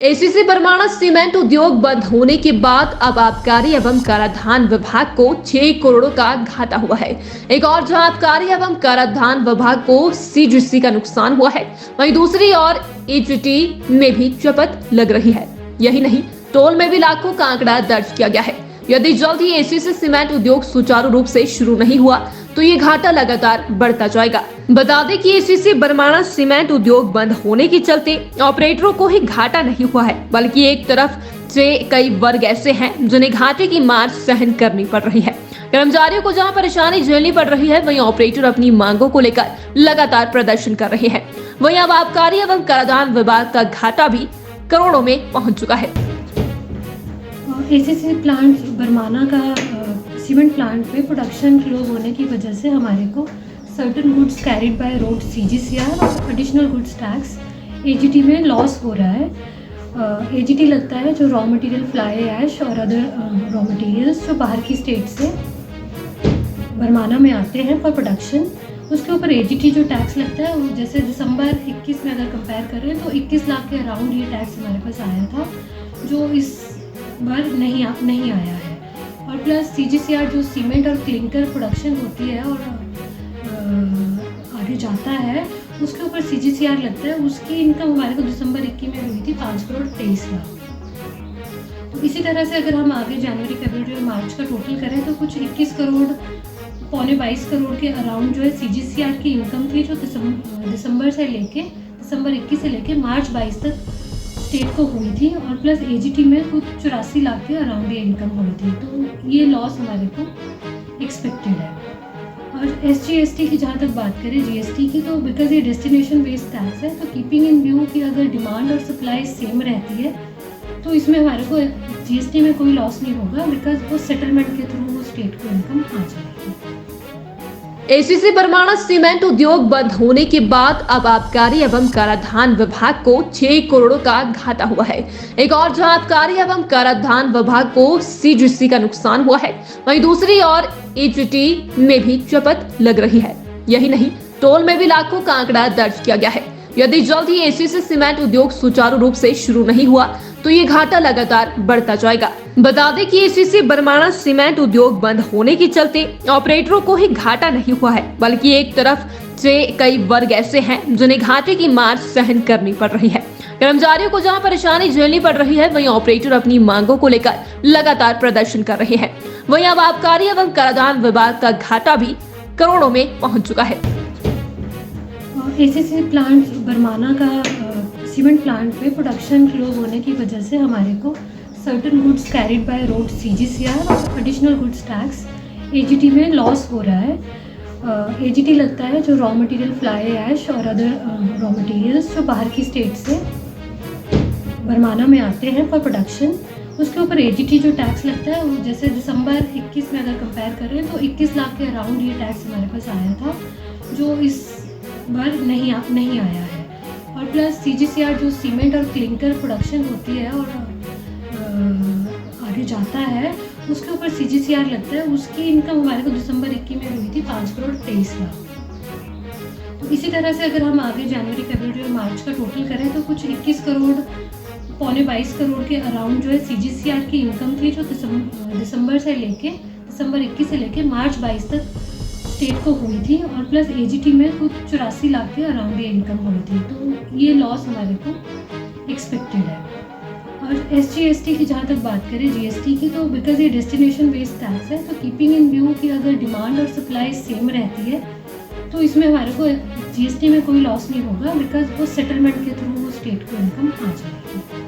ACC Barmana cement उद्योग बंद होने के बाद अब आबकारी एवं कराधान विभाग को 6 करोड़ का घाटा हुआ है। एक और जहां आबकारी एवं कराधान विभाग को सीजीसी का नुकसान हुआ है, वहीं दूसरी ओर एजीटी में भी चपत लग रही है। यही नहीं, टोल में भी लाखों का आंकड़ा दर्ज किया गया है। यदि जल्द ही एसीसी सीमेंट उद्योग सुचारू रूप से शुरू नहीं हुआ तो ये घाटा लगातार बढ़ता जाएगा। बता दें कि एसीसी बरमाणा सीमेंट उद्योग बंद होने के चलते ऑपरेटरों को ही घाटा नहीं हुआ है, बल्कि एक तरफ से कई वर्ग ऐसे हैं जिन्हें घाटे की मार सहन करनी पड़ रही है। कर्मचारियों को जहां परेशानी झेलनी पड़ रही है, वहीं ऑपरेटर अपनी मांगों को लेकर लगातार प्रदर्शन कर रहे हैं। वहीं अब आबकारी एवं कराधान विभाग का घाटा भी करोड़ों में पहुंच चुका है। एसीसी प्लांट बरमाना का सीमेंट प्लांट पे प्रोडक्शन क्लोज होने की वजह से हमारे को certain goods carried by road CGCR और एडिशनल गुड्स टैक्स एजीटी में लॉस हो रहा है। एजीटी लगता है जो रॉ मटेरियल फ्लाई ऐश और अदर रॉ मटेरियल्स जो बाहर की स्टेट से बरमाना में आते हैं फॉर प्रोडक्शन, उसके ऊपर एजीटी जो टैक्स लगता है वो जैसे दिसंबर 21 में अगर कंपेयर करें तो 21 लाख के अराउंड ये टैक्स हमारे पास आया था, जो इस बार नहीं आया है। और प्लस सीजीसीआर जो सीमेंट और क्लिंकर प्रोडक्शन होती है और आगे जाता है, उसके ऊपर सीजीसीआर लगता है, उसकी इनकम हमारे को दिसंबर 21 में हुई थी 5 करोड़ 23 लाख। तो इसी तरह से अगर हम आगे जनवरी फरवरी और मार्च का टोटल करें तो कुछ 21 करोड़ पौने 22 करोड़ के अराउंड जो है सीजीसीआर की इनकम थी, जो दिसंबर 21 से लेके मार्च 22 तक स्टेट को हुई थी। और प्लस एजीटी में कुछ 84 लाख के अराउंड ये इनकम हुई थी, तो ये लॉस हमारे को एक्सपेक्टेड है। और एसजीएसटी की जहाँ तक बात करें जीएसटी की, तो बिकॉज ये डेस्टिनेशन बेस्ड टैक्स है, तो कीपिंग इन व्यू कि अगर डिमांड और सप्लाई सेम रहती है तो इसमें हमारे को जीएसटी में कोई लॉस नहीं होगा, बिकॉज वो सेटलमेंट के थ्रू वो स्टेट को इनकम आ जाएगी। एसीसी बरमाणा सीमेंट उद्योग बंद होने के बाद अब आबकारी एवं कराधान विभाग को 6 करोड़ का घाटा हुआ है। एक और जहां आबकारी एवं कराधान विभाग को सीजीसी का नुकसान हुआ है, वहीं दूसरी ओर एजीटी में भी चपत लग रही है। यही नहीं, टोल में भी लाखों का आंकड़ा दर्ज किया गया है। यदि जल्द ही एसीसी सीमेंट उद्योग सुचारू रूप से शुरू नहीं हुआ तो ये घाटा लगातार बढ़ता जाएगा। बता दें कि एसीसी बरमाणा सीमेंट उद्योग बंद होने के चलते ऑपरेटरों को ही घाटा नहीं हुआ है, बल्कि एक तरफ से कई वर्ग ऐसे हैं जिन्हें घाटे की मार सहन करनी पड़ रही है। कर्मचारियों को जहां परेशानी झेलनी पड़ रही है, वहीं ऑपरेटर अपनी मांगों को लेकर लगातार प्रदर्शन कर रहे हैं। वहीं अब आबकारी एवं कराधान विभाग का घाटा भी करोड़ों में पहुंच चुका है। एसीसी प्लांट बरमाना का सीमेंट प्लांट पे प्रोडक्शन क्लोज होने की वजह से हमारे को certain goods carried by road CGCR और एडिशनल गुड्स टैक्स एजीटी में लॉस हो रहा है। एजीटी लगता है जो रॉ मटेरियल फ्लाई ऐश और अदर रॉ मटेरियल्स जो बाहर की स्टेट से बरमाना में आते हैं फॉर प्रोडक्शन, उसके ऊपर एजीटी जो टैक्स लगता है वो जैसे दिसंबर 21 में अगर कंपेयर करें तो 21 लाख के अराउंड ये टैक्स हमारे पास आया था, जो इस बार नहीं आया है। और प्लस सीजीसीआर जो सीमेंट और क्लिंकर प्रोडक्शन होती है और आगे जाता है, उसके ऊपर सीजीसीआर लगता है, उसकी इनकम हमारे को दिसंबर 21 में हुई थी 5 करोड़ 23 लाख। तो इसी तरह से अगर हम आगे जनवरी फरवरी और मार्च का टोटल करें तो कुछ 21 करोड़ पौने 22 करोड़ के अराउंड जो है सीजीसीआर की इनकम थी, जो दिसंबर 21 से लेके मार्च 22 तक स्टेट को हुई थी। और प्लस एजीटी में कुछ 84 लाख के अराउंड ये इनकम हुई थी, तो ये लॉस हमारे को एक्सपेक्टेड है। और एसजीएसटी की जहाँ तक बात करें जीएसटी की, तो बिकॉज ये डेस्टिनेशन बेस्ड टैक्स है, तो कीपिंग इन व्यू कि अगर डिमांड और सप्लाई सेम रहती है तो इसमें हमारे को जीएसटी में कोई लॉस नहीं होगा, बिकॉज वो सेटलमेंट के थ्रू वो स्टेट को इनकम आ जाएगी।